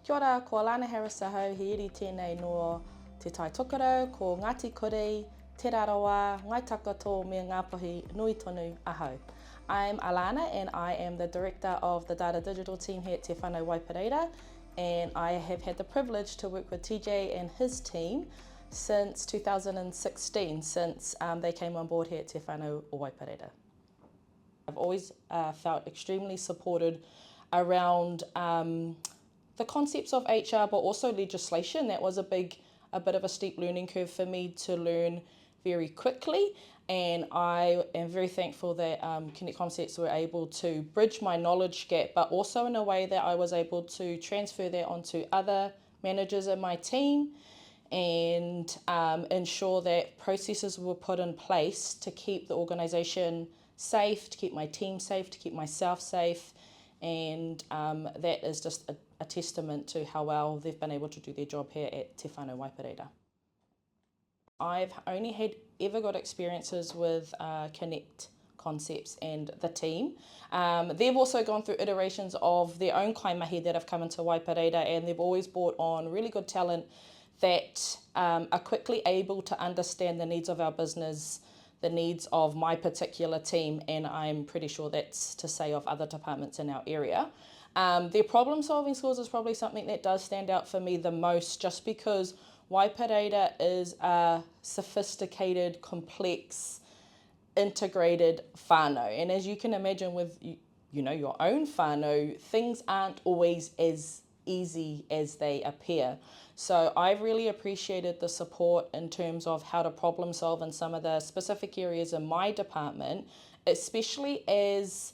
Kia ora, ko Alana Harris ahau, he iri tēnei no te tai tokerau, ko Ngāti Kuri, Te Raroa, Ngai Takato me Ngāpuhi Nui Tonu ahau. I'm Alana and I am the Director of the Data Digital team here at Te Whānau Waipareira, and I have had the privilege to work with TJ and his team since 2016, since they came on board here at Te Whānau o Waipareira. I've always felt extremely supported around the concepts of HR, but also legislation. That was a bit of a steep learning curve for me to learn very quickly, and I am very thankful that Konnect Koncepts were able to bridge my knowledge gap, but also in a way that I was able to transfer that onto other managers in my team and ensure that processes were put in place to keep the organisation safe, to keep my team safe, to keep myself safe, and that is just a testament to how well they've been able to do their job here at Te Whānau Waipareira. I've only ever got experiences with Konnect Koncepts and the team. They've also gone through iterations of their own kaimahi that have come into Waipareira, and they've always brought on really good talent that are quickly able to understand the needs of our business, the needs of my particular team, and I'm pretty sure that's to say of other departments in our area. Their problem solving skills is probably something that does stand out for me the most, just because Waipareira is a sophisticated, complex, integrated whānau. And as you can imagine with your own whānau, things aren't always as easy as they appear. So I've really appreciated the support in terms of how to problem solve in some of the specific areas in my department, especially as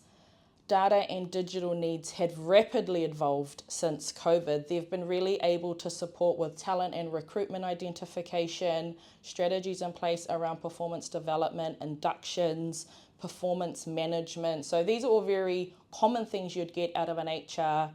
data and digital needs have rapidly evolved since COVID. They've been really able to support with talent and recruitment identification, strategies in place around performance development, inductions, performance management. So these are all very common things you'd get out of an HR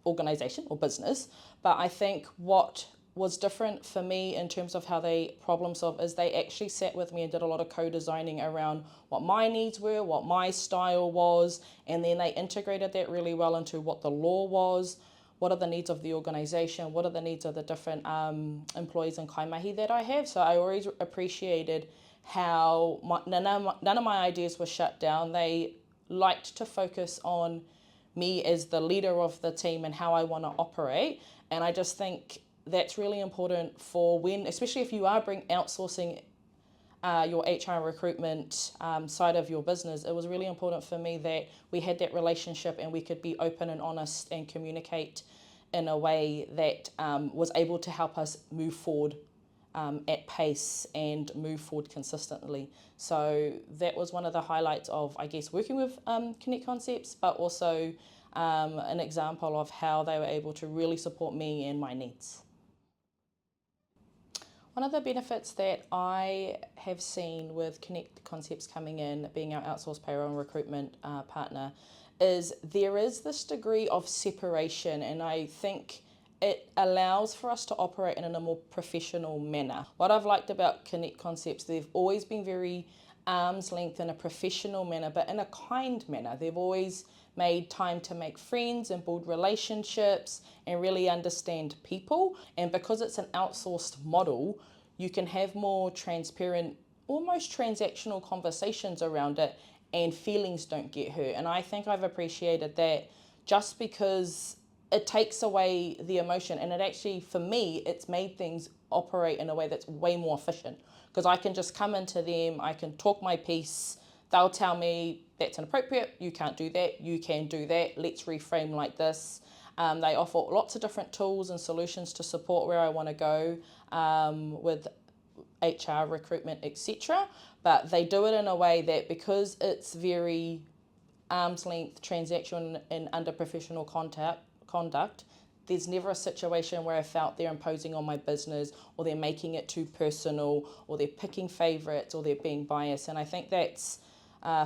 organisation or business. But I think what was different for me in terms of how they problem solve is they actually sat with me and did a lot of co-designing around what my needs were, what my style was, and then they integrated that really well into what the law was, what are the needs of the organisation, what are the needs of the different employees and kaimahi that I have. So I always appreciated how none of my ideas were shut down. They liked to focus on me as the leader of the team and how I want to operate, and I just think that's really important for when, especially if you are outsourcing your HR recruitment side of your business. It was really important for me that we had that relationship and we could be open and honest and communicate in a way that was able to help us move forward at pace and move forward consistently. So that was one of the highlights of, I guess, working with Konnect Koncepts, but also an example of how they were able to really support me and my needs. One of the benefits that I have seen with Konnect Koncepts coming in, being our outsourced payroll and recruitment partner, is there is this degree of separation, and I think it allows for us to operate in a more professional manner. What I've liked about Konnect Koncepts, they've always been very arm's length in a professional manner, but in a kind manner. They've always made time to make friends and build relationships and really understand people. And because it's an outsourced model, you can have more transparent, almost transactional conversations around it, and feelings don't get hurt. And I think I've appreciated that, just because it takes away the emotion, and it actually, for me, it's made things operate in a way that's way more efficient, because I can just come into them, I can talk my piece, they'll tell me that's inappropriate, you can't do that, you can do that, let's reframe like this. They offer lots of different tools and solutions to support where I want to go with HR, recruitment, etc. But they do it in a way that, because it's very arm's length, transactional and under professional conduct, there's never a situation where I felt they're imposing on my business, or they're making it too personal, or they're picking favourites, or they're being biased. And I think that's,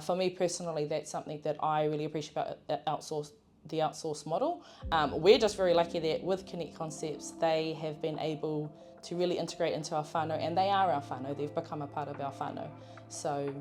for me personally, that's something that I really appreciate about the outsource model. We're just very lucky that with Konnect Koncepts, they have been able to really integrate into our whānau, and they are our whānau. They've become a part of our whānau. So